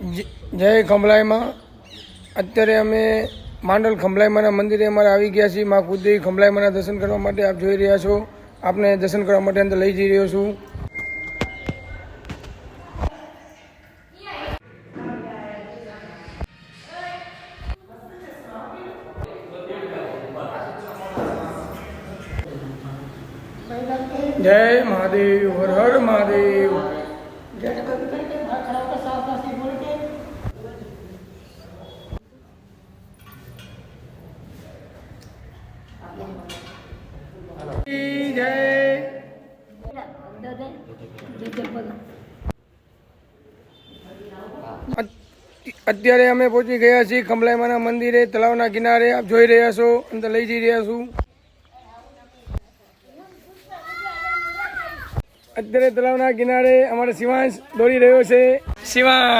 જય ખંભલાઈમાં અત્યારે અમે માંડલ ખંભલાઈમાના મંદિરે અમારે આવી ગયા છીએ। મા કુળદેવી ખંભલાઈમાના દર્શન કરવા માટે આપ જોઈ રહ્યા છો। આપને દર્શન કરવા માટે અંદર લઈ જઈ રહ્યો છું। જય મહાદેવ, હર હર મહાદેવ। જય અત્યારે અમે પહોંચી ગયા છીએ ખંભલાઈમાના મંદિરે, તળાવના કિનારે આપ જોઈ રહ્યા છો। અંદર લઈ જઈ રહ્યા છું। અત્યારે તળાવના કિનારે અમારો શિવાંશ દોડી રહ્યો છે। શિવાંશ